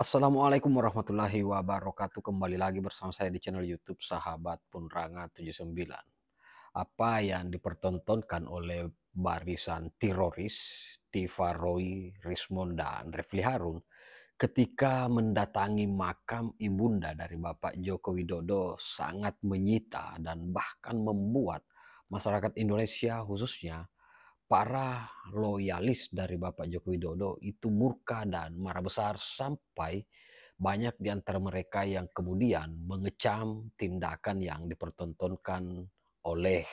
Assalamualaikum warahmatullahi wabarakatuh. Kembali lagi bersama saya di channel YouTube Sahabat Punranga 79. Apa yang dipertontonkan oleh barisan teroris Tiva Roy, Rismond dan Refli Harun ketika mendatangi makam ibunda dari Bapak Joko Widodo sangat menyita dan bahkan membuat masyarakat Indonesia khususnya para loyalis dari Bapak Joko Widodo itu murka dan marah besar sampai banyak di antara mereka yang kemudian mengecam tindakan yang dipertontonkan oleh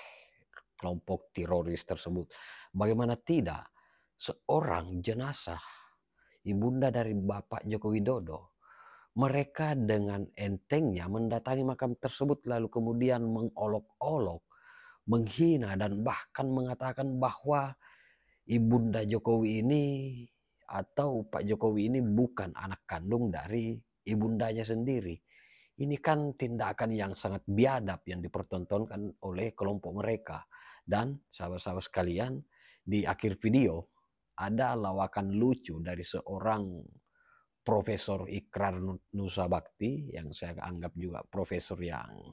kelompok teroris tersebut. Bagaimana tidak, seorang jenazah ibunda dari Bapak Joko Widodo, mereka dengan entengnya mendatangi makam tersebut lalu kemudian mengolok-olok, menghina dan bahkan mengatakan bahwa Ibunda Jokowi ini atau Pak Jokowi ini bukan anak kandung dari ibundanya sendiri. Ini kan tindakan yang sangat biadab yang dipertontonkan oleh kelompok mereka. Dan sahabat-sahabat sekalian, di akhir video ada lawakan lucu dari seorang Profesor Ikrar Nusa Bakti yang saya anggap juga profesor yang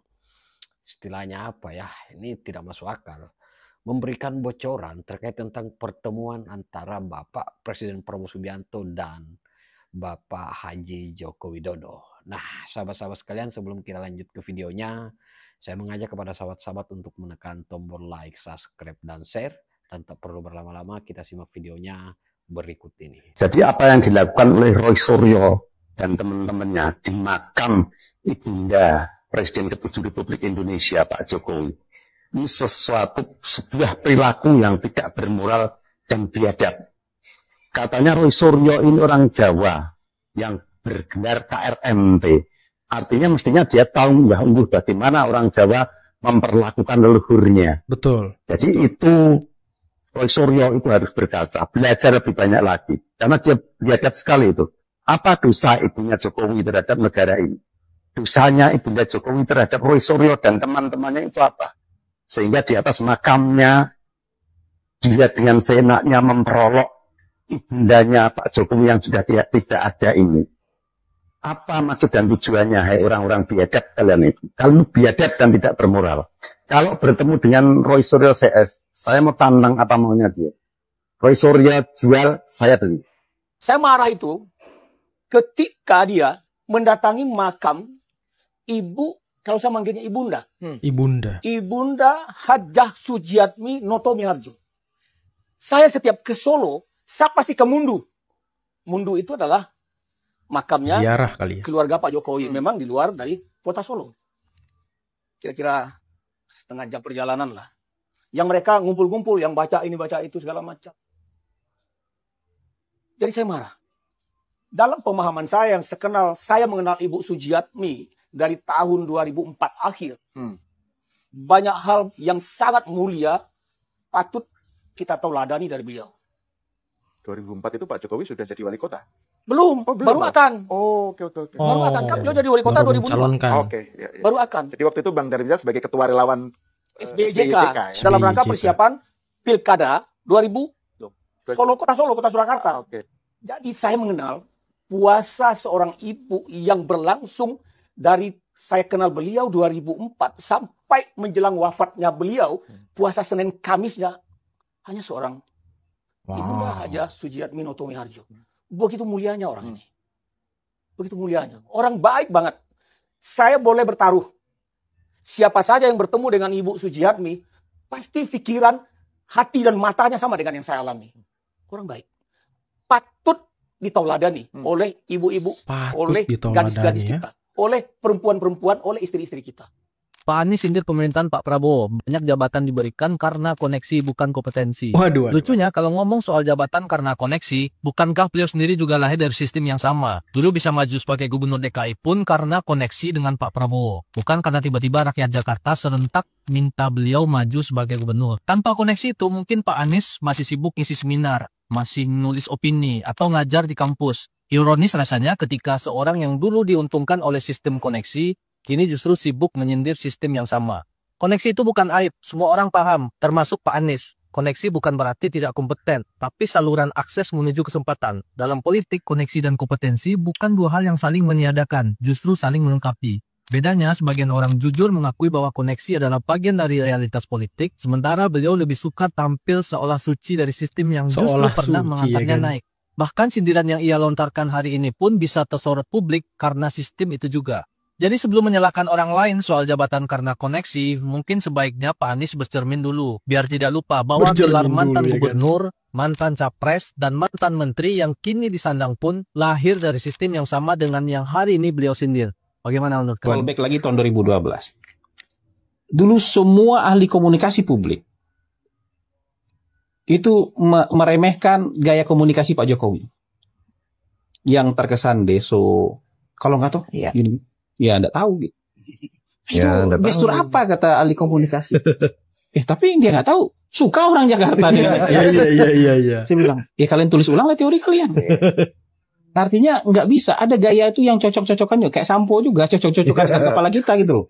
istilahnya apa ya, ini tidak masuk akal, memberikan bocoran terkait tentang pertemuan antara Bapak Presiden Prabowo Subianto dan Bapak Haji Joko Widodo. Nah, sahabat-sahabat sekalian, sebelum kita lanjut ke videonya, saya mengajak kepada sahabat-sahabat untuk menekan tombol like, subscribe, dan share. Dan tak perlu berlama-lama, kita simak videonya berikut ini. Jadi apa yang dilakukan oleh Roy Suryo dan teman-temannya di makam ibunda Presiden ke-7 Republik Indonesia Pak Jokowi, ini sebuah perilaku yang tidak bermoral dan biadab. Katanya Roy Suryo ini orang Jawa yang bergelar KRMT. Artinya mestinya dia tahu unggah-ungguh bagaimana orang Jawa memperlakukan leluhurnya. Betul. Jadi itu Roy Suryo itu harus berkaca, belajar lebih banyak lagi. Karena dia biadab sekali itu. Apa dosa ibunya Jokowi terhadap negara ini? Dosanya ibunda Jokowi terhadap Roy Suryo dan teman-temannya itu apa? Sehingga di atas makamnya, dia dengan seenaknya memperolok ibundanya Pak Jokowi yang sudah tidak ada ini. Apa maksud dan tujuannya, hai orang-orang biadab kalian itu? Kalau biadab dan tidak bermoral. Kalau bertemu dengan Roy Suryo CS, saya mau tantang apa maunya dia. Roy Suryo jual, saya beli. Saya marah itu ketika dia mendatangi makam ibu, kalau saya manggilnya ibunda. Ibunda. Ibunda Hajah Sujiatmi Noto Miharjo. Saya setiap ke Solo, saya pasti ke Mundu. Mundu itu adalah makamnya Ziarah kali ya. keluarga Pak Jokowi. Memang di luar dari kota Solo. Kira-kira setengah jam perjalanan lah. Yang mereka ngumpul-ngumpul, yang baca ini, baca itu, segala macam. Jadi saya marah. Dalam pemahaman saya yang saya mengenal Ibu Sujiatmi dari tahun 2004 akhir. Banyak hal yang sangat mulia patut kita tauladani dari beliau. 2004 itu Pak Jokowi sudah jadi wali kota? Belum, baru akan. Oke. Baru akan. Kan beliau jadi wali kota 2005. Oke. Ya. Baru akan. Jadi waktu itu Bang Darmizal sebagai ketua relawan SBYJK ya? dalam rangka persiapan Pilkada 2000 kota Surakarta. Oke. Jadi saya mengenal puasa seorang ibu yang berlangsung dari saya kenal beliau 2004 sampai menjelang wafatnya beliau, puasa Senin Kamisnya hanya seorang Ibunda Hajah Sujiatmi Noto Miharjo. Begitu mulianya orang ini. Begitu mulianya. Orang baik banget. Saya boleh bertaruh. Siapa saja yang bertemu dengan Ibu Sujiatmi, pasti pikiran, hati dan matanya sama dengan yang saya alami. Orang baik. Patut ditauladani oleh ibu-ibu, oleh gadis-gadis kita, oleh perempuan-perempuan, oleh istri-istri kita. Pak Anies sindir pemerintahan Pak Prabowo. Banyak jabatan diberikan karena koneksi bukan kompetensi. Waduh. Lucunya kalau ngomong soal jabatan karena koneksi, bukankah beliau sendiri juga lahir dari sistem yang sama? Dulu bisa maju sebagai gubernur DKI pun karena koneksi dengan Pak Prabowo. Bukan karena tiba-tiba rakyat Jakarta serentak minta beliau maju sebagai gubernur. Tanpa koneksi itu mungkin Pak Anies masih sibuk ngisi seminar, masih nulis opini, atau ngajar di kampus. Ironis rasanya ketika seorang yang dulu diuntungkan oleh sistem koneksi, kini justru sibuk menyindir sistem yang sama. Koneksi itu bukan aib, semua orang paham, termasuk Pak Anies. koneksi bukan berarti tidak kompeten, tapi saluran akses menuju kesempatan. Dalam politik, koneksi dan kompetensi bukan dua hal yang saling meniadakan, justru saling melengkapi. Bedanya, sebagian orang jujur mengakui bahwa koneksi adalah bagian dari realitas politik, sementara beliau lebih suka tampil seolah suci dari sistem yang justru pernah mengantarnya naik. Bahkan sindiran yang ia lontarkan hari ini pun bisa tersorot publik karena sistem itu juga. Jadi sebelum menyalahkan orang lain soal jabatan karena koneksi, mungkin sebaiknya Pak Anies bercermin dulu, biar tidak lupa bahwa gelar mantan gubernur, mantan capres, dan mantan menteri yang kini disandang pun lahir dari sistem yang sama dengan yang hari ini beliau sindir. Bagaimana menurut kalian? Callback lagi tahun 2012. Dulu semua ahli komunikasi publik itu meremehkan gaya komunikasi Pak Jokowi. Yang terkesan deso, kalau nggak tahu, gini, ya nggak tahu gitu. Ya, itu gestur apa kata ahli komunikasi? Tapi dia nggak tahu. Suka orang Jakarta dia. Iya. Saya bilang, kalian tulis ulang lah teori kalian. Artinya nggak bisa, ada gaya itu yang cocok-cocokan juga, kayak sampo juga cocok-cocokan dengan kepala kita gitu loh.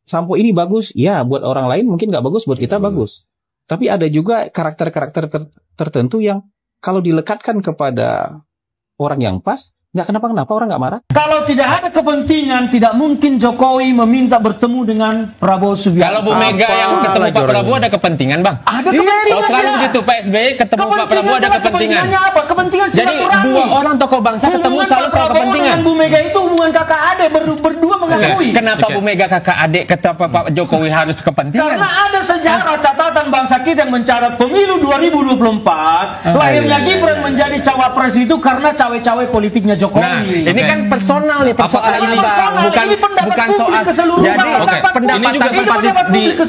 Sampo ini bagus, ya buat orang lain mungkin nggak bagus, buat kita bagus. Tapi ada juga karakter-karakter tertentu yang kalau dilekatkan kepada orang yang pas, nggak kenapa-kenapa orang nggak marah. Kalau tidak ada kepentingan, tidak mungkin Jokowi meminta bertemu dengan Prabowo Subianto. Kalau Bu Mega yang ketemu Pak Prabowo ada kepentingan, Bang? Ada kepentingan. Oh, selalu begitu, Pak SBY ketemu Pak Prabowo ada kepentingan. Kepentingannya apa? Kepentingan Jadi silaturahmi. dua orang tokoh bangsa ketemu selalu soal kepentingan. Dengan Bu Mega itu hubungan kakak adik, berdua mengakui. Kenapa Bu Mega kakak adik, kenapa Pak Jokowi harus kepentingan? Karena ada sejarah catatan bangsa kita yang mencatat pemilu 2024, lahirnya Gibran menjadi cawapres itu karena cawe-cawe politiknya Jokowi. Nah, ini kan personal nih persoalan ini, Bang. Bukan soal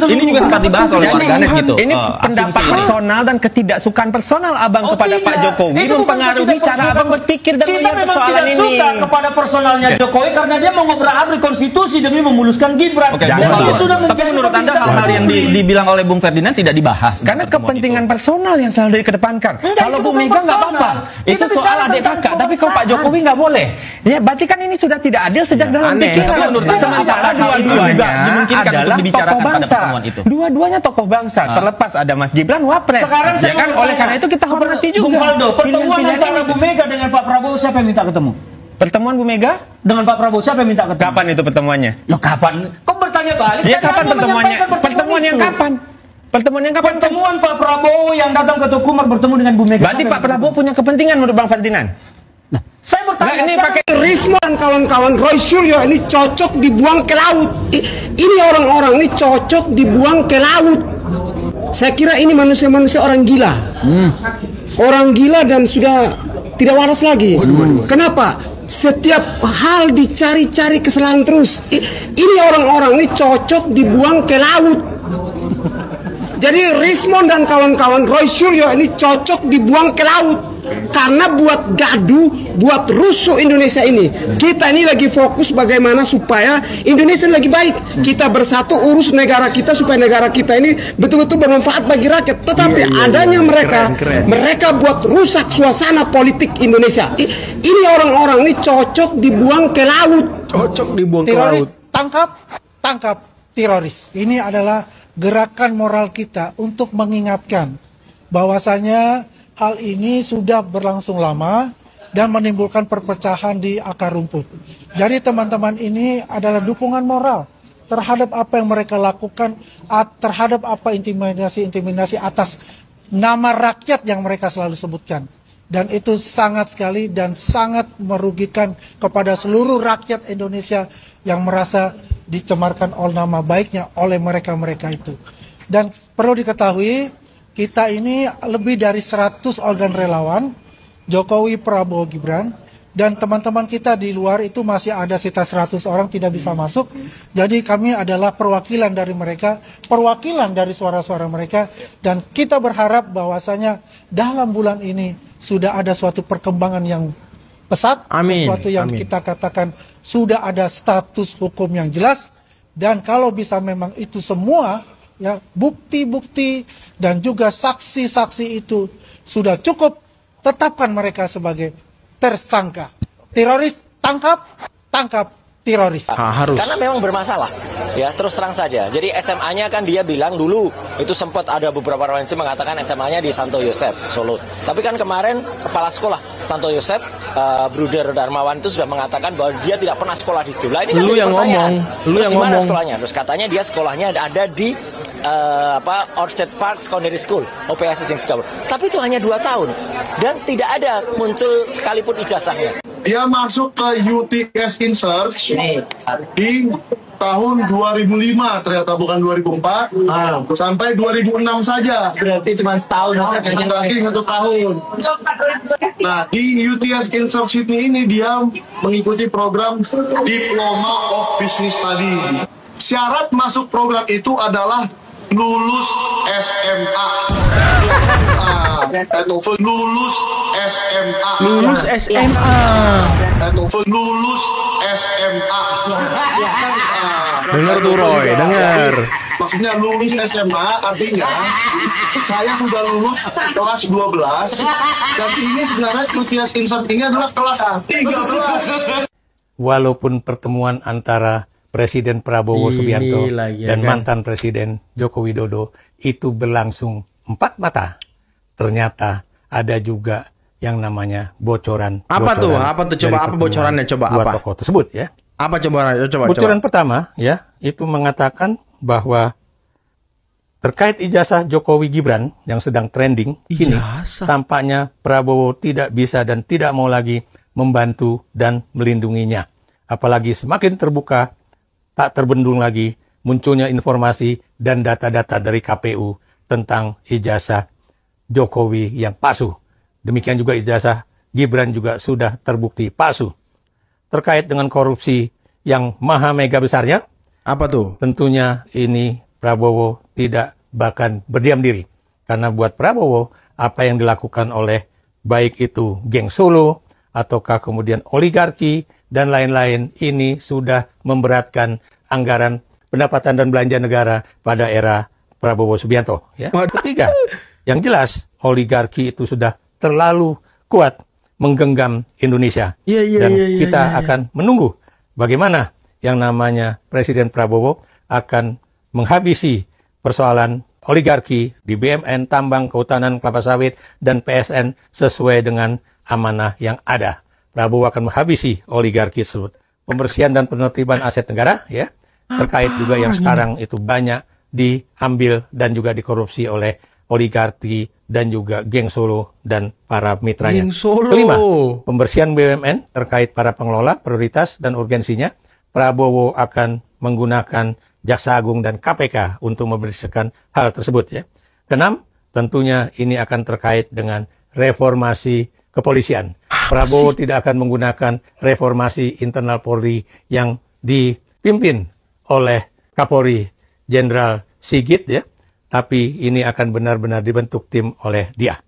jadi ini juga sempat dibahas oleh warganet gitu. Ini pendapat personal dan ketidaksukaan personal Abang kepada Pak Jokowi mempengaruhi cara Abang berpikir dan melihat persoalan ini. Kita memang tidak suka kepada personalnya Jokowi karena dia mengobrak-abrik konstitusi demi memuluskan Gibran. Tapi menurut Anda hal-hal yang dibilang oleh Bung Ferdinand tidak dibahas? Karena kepentingan personal yang selalu dikedepankan. Kalau Bu Mega nggak apa-apa, itu soal adik kakak. Tapi kalau Pak Jokowi nggak boleh. Ya, berarti kan ini sudah tidak adil sejak dalam pikiran. Sementara dua-duanya adalah tokoh bangsa. Dua-duanya tokoh bangsa. Terlepas ada Mas Gibran wapres. Sekarang ya kan, oleh karena itu kita hormati juga. Bung Faldo, pertemuan antara Bu Mega dengan Pak Prabowo siapa yang minta ketemu? Pertemuan Bu Mega dengan Pak Prabowo siapa yang minta ketemu? Kapan itu pertemuannya? Loh, kapan? Kok bertanya balik? Ya kapan pertemuannya? Pertemuan yang kapan? Pertemuan yang kapan? Pertemuan Pak Prabowo yang datang ke Tukumar bertemu dengan Bu Mega. Berarti Pak Prabowo punya kepentingan menurut Bang Ferdinand? Saya bertanya, ini pakai Risma dan kawan-kawan Roy Suryo ini cocok dibuang ke laut. Ini orang-orang ini cocok dibuang ke laut. Saya kira ini manusia-manusia orang gila. Orang gila dan sudah tidak waras lagi. Kenapa? Setiap hal dicari-cari kesalahan terus. Ini orang-orang ini cocok dibuang ke laut. Jadi Rismond dan kawan-kawan Roy Suryo ini cocok dibuang ke laut. Karena buat gaduh, buat rusuh Indonesia ini. Kita ini lagi fokus bagaimana supaya Indonesia lagi baik. Kita bersatu urus negara kita supaya negara kita ini betul-betul bermanfaat bagi rakyat. Tetapi adanya mereka buat rusak suasana politik Indonesia. Ini orang-orang ini cocok dibuang ke laut. Cocok dibuang ke laut. Tangkap teroris. Ini adalah gerakan moral kita untuk mengingatkan bahwasanya hal ini sudah berlangsung lama dan menimbulkan perpecahan di akar rumput. Jadi teman-teman ini adalah dukungan moral terhadap apa yang mereka lakukan, terhadap apa intimidasi atas nama rakyat yang mereka selalu sebutkan. Dan itu sangat sekali dan sangat merugikan kepada seluruh rakyat Indonesia yang merasa dicemarkan oleh nama baiknya oleh mereka-mereka itu. Dan perlu diketahui, kita ini lebih dari 100 organ relawan, Jokowi, Prabowo, Gibran, dan teman-teman kita di luar itu masih ada sekitar 100 orang tidak bisa masuk. Jadi kami adalah perwakilan dari mereka, perwakilan dari suara-suara mereka, dan kita berharap bahwasanya dalam bulan ini sudah ada suatu perkembangan yang pesat, sesuatu yang kita katakan sudah ada status hukum yang jelas, dan kalau bisa memang itu semua, ya, bukti-bukti dan juga saksi-saksi itu sudah cukup, tetapkan mereka sebagai tersangka. Teroris tangkap teroris. Harus. Karena memang bermasalah. Ya, terus terang saja. Jadi SMA-nya kan dia bilang dulu itu sempat ada beberapa referensi mengatakan SMA-nya di Santo Yosep Solo. Tapi kan kemarin kepala sekolah Santo Yosep, Bruder Darmawan itu sudah mengatakan bahwa dia tidak pernah sekolah di situ. Lah ini kan Lu jadi yang pertanyaan. ngomong, lu Terus yang di mana ngomong. sekolahnya? Terus katanya dia sekolahnya ada di Orchard Park Secondary School, OPS Singapura. Tapi itu hanya 2 tahun dan tidak ada muncul sekalipun ijazahnya. Dia masuk ke UTS Insert di tahun 2005, ternyata bukan 2004, sampai 2006 saja. Berarti cuma setahun. Berarti 1 tahun. Nah, di UTS Insert Sydney ini dia mengikuti program Diploma of Business Study. Syarat masuk program itu adalah lulus SMA. TOEFL lulus SMA. Lulus SMA. TOEFL lulus SMA. Dengar tuh Roy, dengar. Maksudnya lulus SMA artinya saya sudah lulus kelas 12 dan ini sebenarnya UTS Insert ini adalah kelas 13. Walaupun pertemuan antara Presiden Prabowo Subianto dan mantan Presiden Joko Widodo itu berlangsung 4 mata, ternyata ada juga yang namanya bocoran. Apa tuh? Apa tuh? Coba apa bocorannya? Coba dua apa? tokoh tersebut ya. Apa coba? Bocoran pertama ya itu mengatakan bahwa terkait ijazah Jokowi Gibran yang sedang trending kini, tampaknya Prabowo tidak bisa dan tidak mau lagi membantu dan melindunginya. Apalagi semakin terbuka, tak terbendung lagi munculnya informasi dan data-data dari KPU tentang ijazah Jokowi yang palsu. Demikian juga ijazah Gibran juga sudah terbukti palsu. Terkait dengan korupsi yang maha mega besarnya, apa tuh? Tentunya ini Prabowo tidak bahkan berdiam diri. Karena buat Prabowo, apa yang dilakukan oleh baik itu geng Solo, ataukah kemudian oligarki, dan lain-lain, ini sudah memberatkan anggaran pendapatan dan belanja negara pada era Prabowo Subianto. Ya. Ketiga, yang jelas oligarki itu sudah terlalu kuat menggenggam Indonesia. Dan kita akan menunggu bagaimana yang namanya Presiden Prabowo akan menghabisi persoalan oligarki di BUMN, tambang, kehutanan, kelapa sawit, dan PSN sesuai dengan amanah yang ada. Prabowo akan menghabisi oligarki tersebut. Pembersihan dan penertiban aset negara, ya, terkait juga yang sekarang itu banyak diambil dan juga dikorupsi oleh oligarki dan juga geng Solo dan para mitranya. Kelima, pembersihan BUMN terkait para pengelola, prioritas dan urgensinya. Prabowo akan menggunakan Jaksa Agung dan KPK untuk membersihkan hal tersebut. Ya. Keenam, tentunya ini akan terkait dengan reformasi kepolisian. Prabowo tidak akan menggunakan reformasi internal Polri yang dipimpin oleh Kapolri Jenderal Sigit, ya, tapi ini akan benar-benar dibentuk tim oleh dia.